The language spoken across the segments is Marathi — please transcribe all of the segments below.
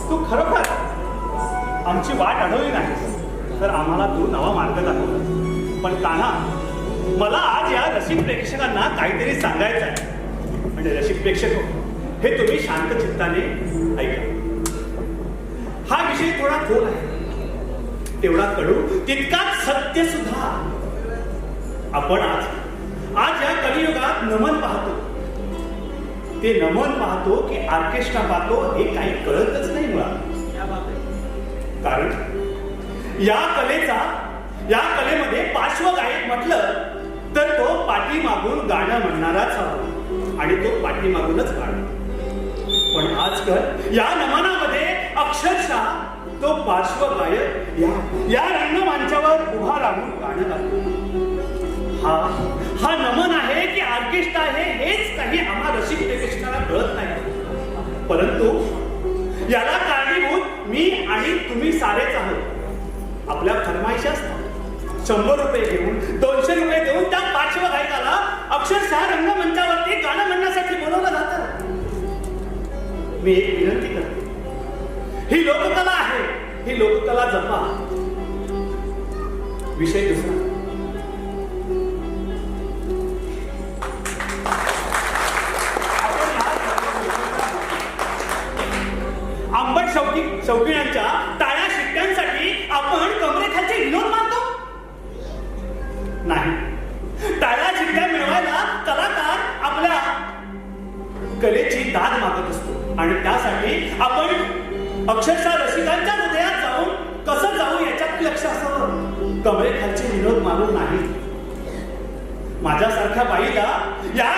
तू खरोखर आमची वाट अडवली नाही तर आम्हाला तू नवा मार्ग दाखवला. पण कान्हा, मला आज या रसिक प्रेक्षकांना काहीतरी सांगायचं आहे. म्हणजे रसिक प्रेक्षक हे तुम्ही शांत चित्ताने ऐका. हा विषय थोडा खोल आहे, तेवढा कडू तितकाच सत्य सुद्धा. आपण आज या कलियुगात नमन पाहतो. ते नमन पाहतो की ऑर्केस्ट्रा पाहतो हे काही कळतच नाही मुळात. कारण या कलेमध्ये पार्श्वगायक म्हटलं तर तो पाठीमागून गाणं म्हणणाराच हवा आणि तो पाठीमागूनच गाणं. पण आजकाल या नमनामध्ये अक्षरशः तो पार्श्वगायक या रंगमंचावर उभा राहून गाणं गातो. हा नमन आहे की ऑर्केस्ट्रा आहे हेच काही आम्हा रसिक प्रेक्षकांना कळत नाही. परंतु याला कारणीभूत मी आणि तुम्ही सारेच आहोत. आपल्या फरमाईशी असतात. 100 रुपये घेऊन 200 रुपये देऊन त्या पार्श्वगायकाला अक्षरशः रंगमंचावरती गाणं म्हणण्यासाठी बोलवलं जातं. मी एक विनंती करते, ही लोककला आहे, ही लोककला जपा. विषय दुसरा, आंबट शौकीनांच्या टाळ्या शिट्ट्यांसाठी आपण कमरेखालचे विनोद मानतो नाही. टाळ्या शिट्ट्या मिळवायला कलाकार आपल्या कलेची दाद मागत असतो आणि त्यासाठी आपण अक्षरशः रसिकांच्या हृदयात जाऊन कसं जाऊ याच्यात लक्ष असावं. कमरेखालचे विनोद मारून नाही. माझ्यासारख्या बाईला या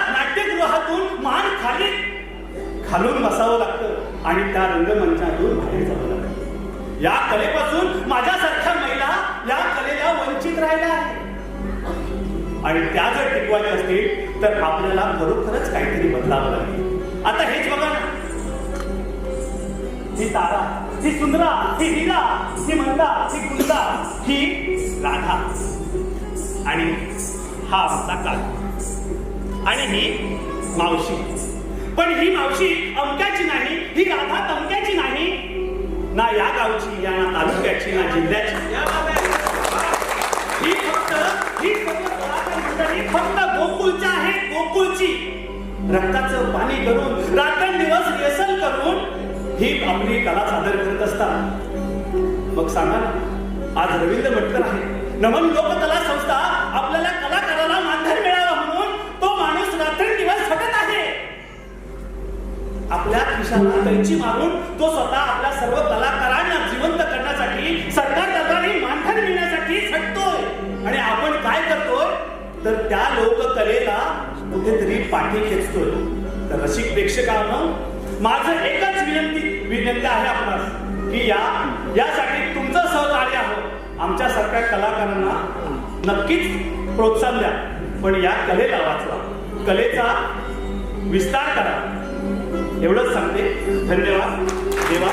नाट्यगृहातून मान खालून बसावं लागतं आणि त्या रंगमंचातून बाहेर जावं लागतं. या कलेपासून माझ्यासारख्या महिला या कलेला वंचित राहिल्या आहेत आणि त्या जर टिकवायच्या असतील तर आपल्याला खरोखरच काहीतरी बदलावं लागेल. आता हेच बघा ना, ही तारा, ही सुंदरा, ही हिरा, ही मंदा, ही कुंदा, ही राधा आणि हा आमचा काल आणि ही मावशी. पण ही मावशी अमक्याची नाही, ही राधा तमक्याची नाही, ना या गावची, या तालुक्याची, ना जिल्ह्याची. ही फक्त गोकुळच्या आहे, गोकुळची. रक्ताचं पाणी करून रात्रंदिवस रिहर्सल करून ही आपली कला सादर करत असतात. मग सांगा ना, आज रवींद्र भटकर आहे, नमन लोककला संस्था आपल्याला कलाकाराला मानधन मिळावं म्हणून तो माणूस रात्रंदिवस झटत आहे. आपल्या खिशाला कैची मारून तो स्वतः आपल्या सर्व कलाकारांना जिवंत करण्यासाठी सरकार दरबारी मानधन मिळण्यासाठी झटतोय. आणि आपण काय करतोय तर त्या लोककलेला कुठेतरी पाठी खेचतोय. तर रसिक प्रेक्षकांनो, माझं एकच विनंती आहे आपणास की यासाठी तुमचं सहकार्य हवं. आमच्यासारख्या कलाकारांना नक्कीच प्रोत्साहन द्या, पण या कलेला वाचवा, कलेचा विस्तार करा. एवढंच सांगते. धन्यवाद. देवा